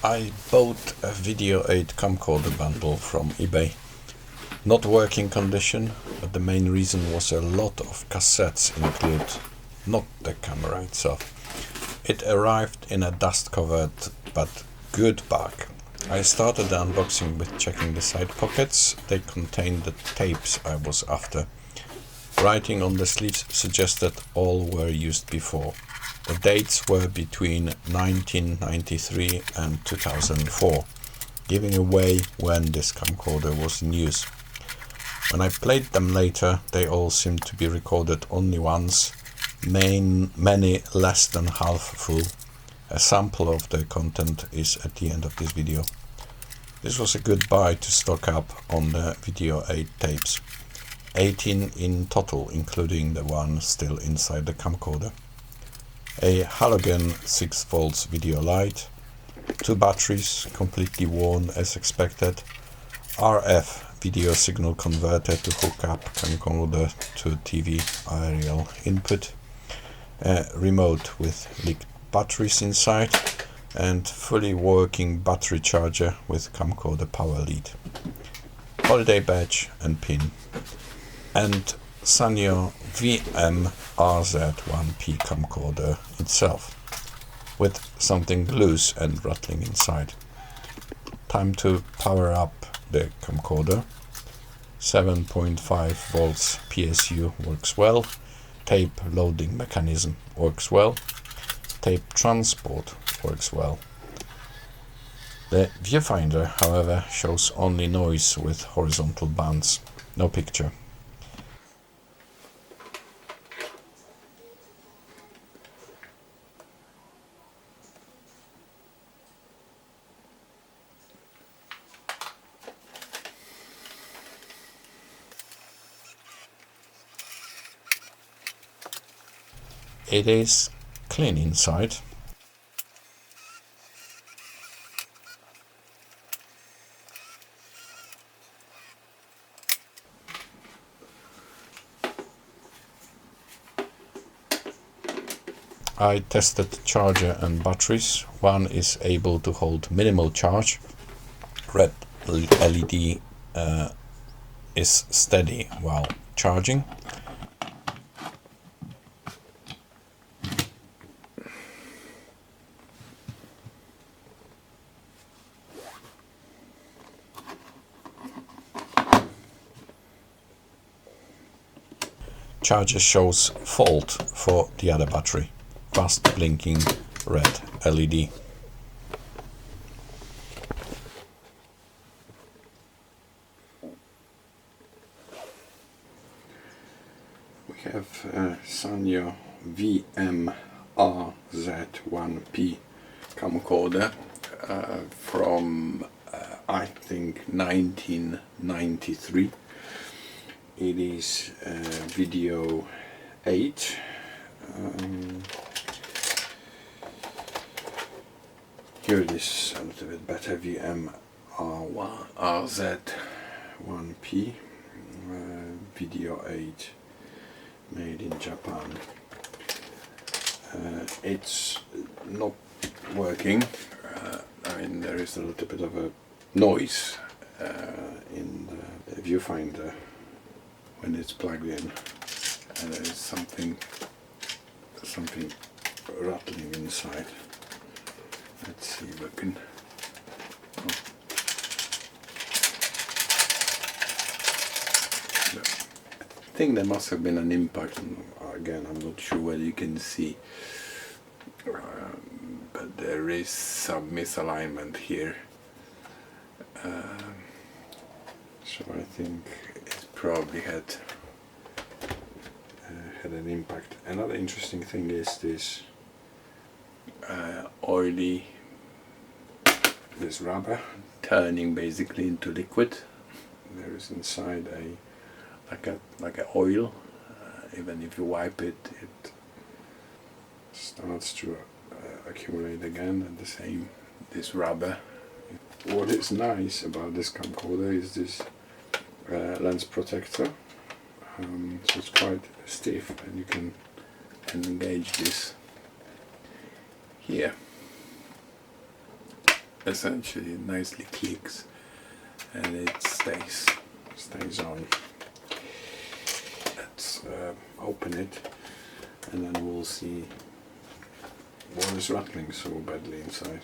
I bought a video8 camcorder bundle from eBay. Not working condition, but the main reason was a lot of cassettes included, not the camera itself. It arrived in a dust-covered but good bag. I started the unboxing with checking the side pockets. They contained the tapes I was after. Writing on the sleeves suggested all were used before. The dates were between 1993 and 2004, giving away when this camcorder was in use. When I played them later, they all seemed to be recorded only once, many less than half full. A sample of the content is at the end of this video. This was a good buy to stock up on the video8 tapes. 18 in total, including the one still inside the camcorder. A halogen 6V video light, 2 batteries completely worn as expected, RF video signal converter to hook up camcorder to TV aerial input, a remote with leaked batteries inside, and fully working battery charger with camcorder power lead, holiday badge and pin, and Sony RZ1P camcorder itself, with something loose and rattling inside. Time to power up the camcorder. 7.5 volts PSU works well. Tape loading mechanism works well. Tape transport works well. The viewfinder, however, shows only noise with horizontal bands, no picture. It is clean inside. I tested charger and batteries. One is able to hold minimal charge. Red LED is steady while charging. Charger shows fault for the other battery. Fast blinking red LED. We have Sony RZ1P camcorder from I think 1993. It is video 8. Here it is a little bit better. RZ1P video 8, made in Japan. It's not working. I mean, there is a little bit of a noise in the viewfinder when it's plugged in, and there is something rattling inside. Let's see if I can. I think there must have been an impact. Again, I'm not sure whether you can see, but there is some misalignment here. So I think it probably had an impact. Another interesting thing is this this rubber turning basically into liquid. There is inside like a oil. Even if you wipe it, it starts to accumulate again, and this rubber. What is nice about this camcorder is this lens protector. So it's quite stiff, and you can engage this here. essentially nicely clicks and it stays on. Let's open it and then we'll see what is rattling so badly inside.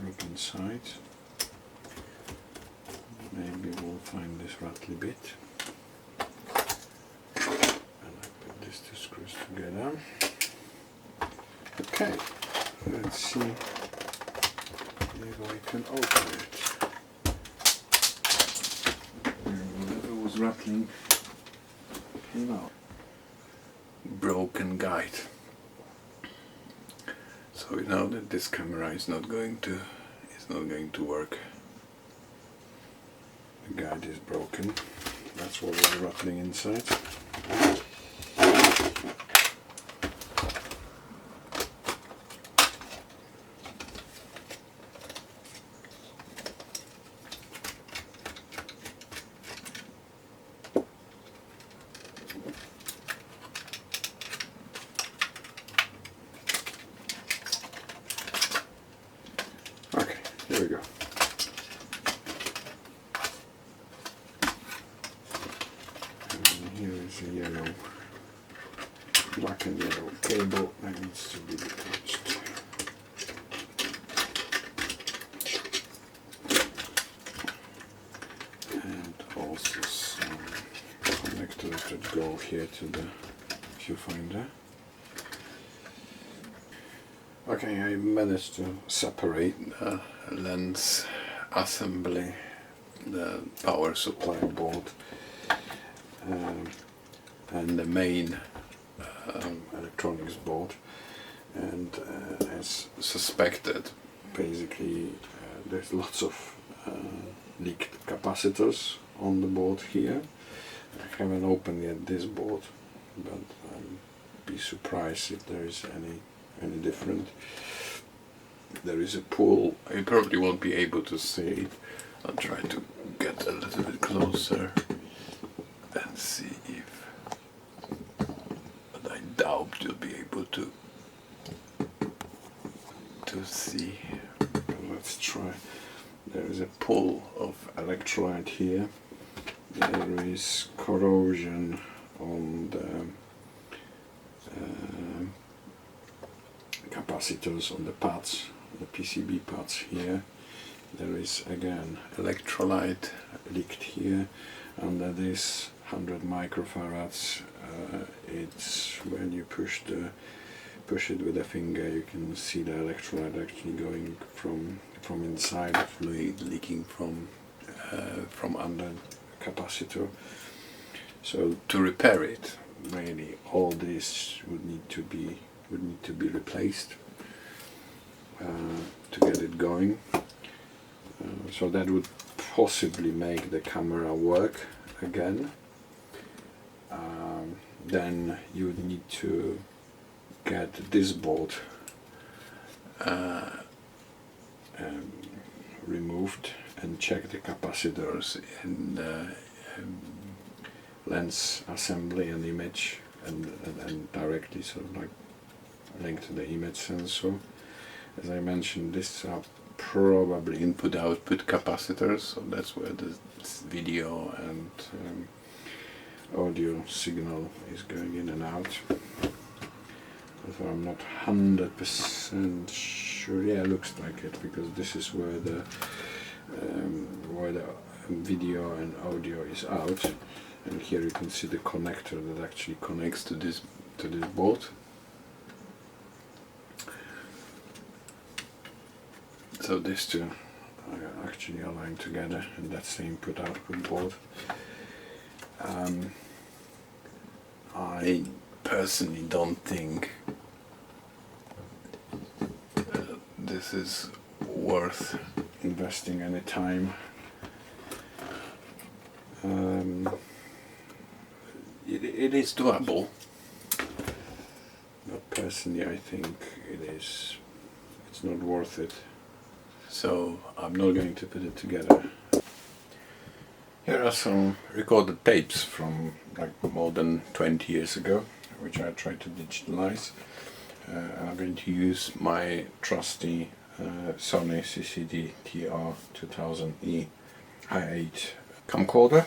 Look inside. Maybe we'll find this rattly bit. And I put these two screws together. Okay, let's see if I can open it. Whatever was rattling came out. Broken guide. So we know that this camera is not going to work. The guide is broken. That's what was rattling inside. Okay, here we go. Here is a yellow, black and yellow cable that needs to be detached. And also some connectors that go here to the viewfinder. Okay, I managed to separate the lens assembly, the power supply board, and the main electronics board, and as suspected, basically there's lots of leaked capacitors on the board here. I haven't opened yet this board, but be surprised if there is any different. There is a pull. I probably won't be able to see it. I'll try to get a little bit closer and see if, but I doubt you'll be able to see. Let's try. There is a pull of electrolyte here. There is corrosion on the capacitors on the pads, the PCB pads here. There is again electrolyte leaked here. Under this 100 microfarads, it's when you push it with a finger, you can see the electrolyte actually going from inside, fluid leaking from under the capacitor. So to repair it, really all this would need to be replaced to get it going. So that would possibly make the camera work again. Then you would need to get this board removed and check the capacitors in the lens assembly and image, and directly sort of like linked to the image sensor. As I mentioned, these are probably input-output capacitors, so that's where the video and audio signal is going in and out. So I'm not 100% sure. Yeah, looks like it, because this is where the video and audio is out, and here you can see the connector that actually connects to this board. So these two are actually aligned together, and that's the input-output board. I personally don't think this is worth investing any time. It is doable, but personally I think it's not worth it. So I'm not going to put it together. Here are some recorded tapes from like more than 20 years ago, which I tried to digitalize. I'm going to use my trusty Sony CCD TR2000E i8 camcorder.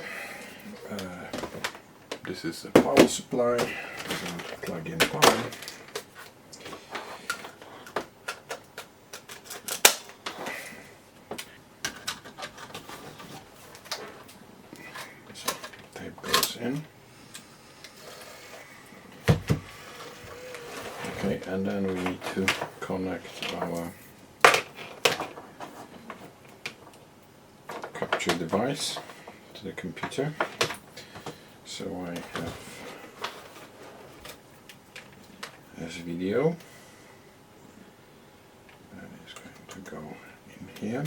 This is a power supply, plug-in power. So tape goes in. Okay, and then we need to connect our capture device to the computer. So I have this video, and it's going to go in here,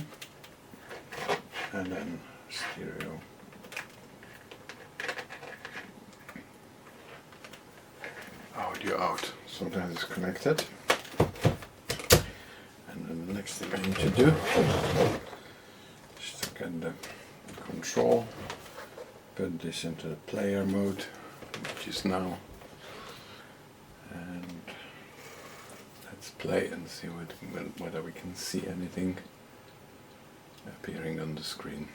and then stereo. Audio out. Sometimes it's connected. And then the next thing I need to do is to get the control, put this into the player mode, which is now, and let's play and see whether we can see anything appearing on the screen.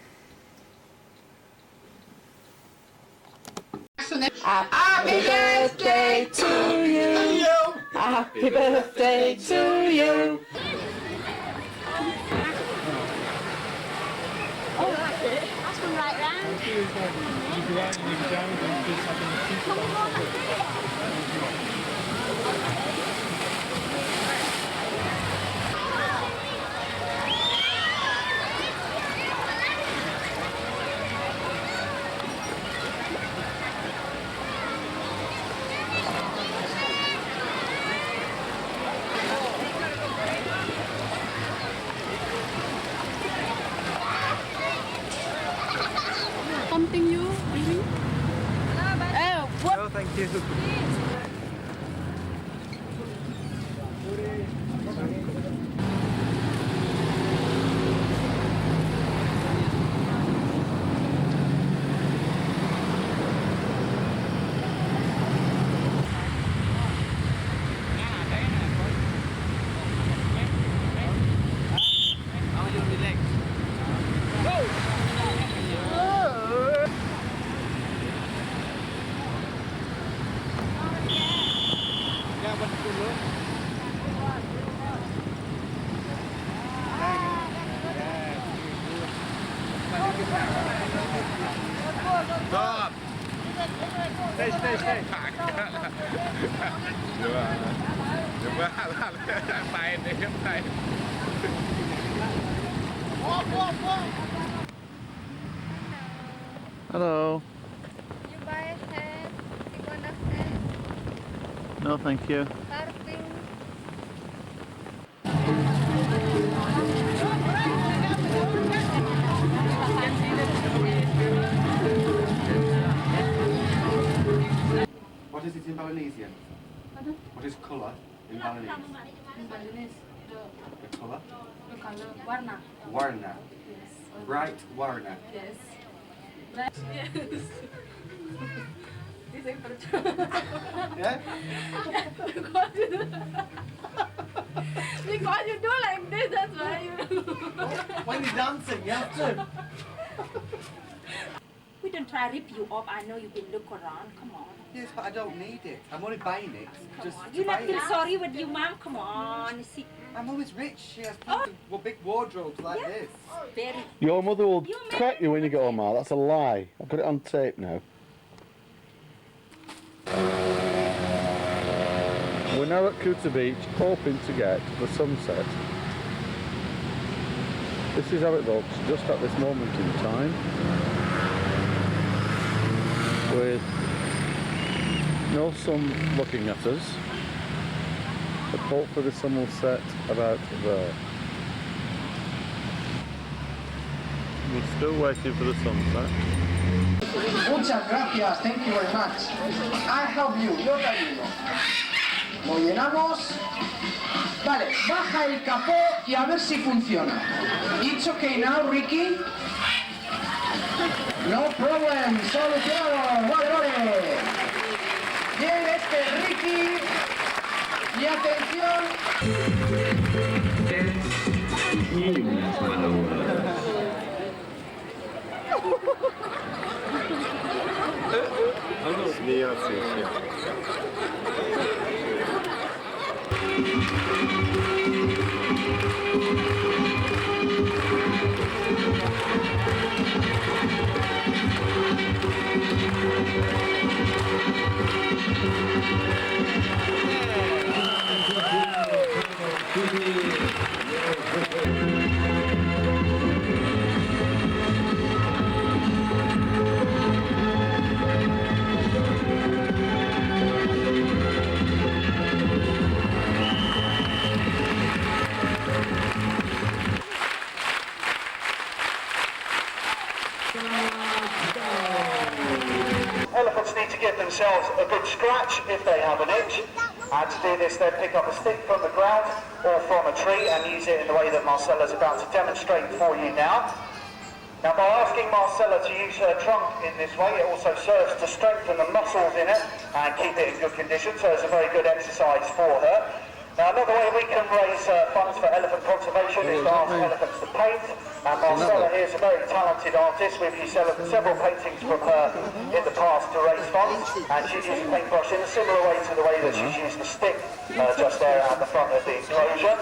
Happy birthday to you. Happy birthday to you. Oh, that's it. That's one right round. Something you really? Oh, what? No, thank you. Stop! Stay. Hello. You buy a head, you want a head, No, thank you. carving. What is it in Balinese? What is colour in Balinese? The colour? Warna. Warna. Bright warna. Yes. Yes. This is Yeah? because you do like this, that's why you. When you're dancing, you have to. We don't try to rip you off. I know you can look around. Come on. Yes, but I don't need it. I'm only buying it just to You buy not feel it. sorry with your mom. Come on. You see, I'm always rich. She has plenty of big wardrobes like Yeah. this. very. Your mother will You crack you when you get home, Mark. That's a lie. I've got it on tape now. We're now at Kuta Beach, hoping to get the sunset. This is how it looks just at this moment in time, with no sun looking at us, but hopefully the sun will set about there. We're still waiting for the sunset. Muchas gracias, thank you very much. I help you, yo te ayudo. Lo llenamos. Vale, baja el capó y a ver si funciona. It's okay now, Ricky. No problem, solucionado, vale, vale. Bien, Ricky. Y atención. Elephants need to give themselves a good scratch if they have an itch. And to do this, they pick up a stick from the ground or from a tree and use it in the way that Marcella's about to demonstrate for you now. Now, by asking Marcella to use her trunk in this way, it also serves to strengthen the muscles in it and keep it in good condition, so it's a very good exercise for her. Now, another way we can raise funds for elephant conservation is to ask elephants to paint. And Marcella here is a very talented artist. We've used several paintings from her in the past to raise funds. And she's used paintbrush in a similar way to the way that she's used the stick just there at the front of the enclosure.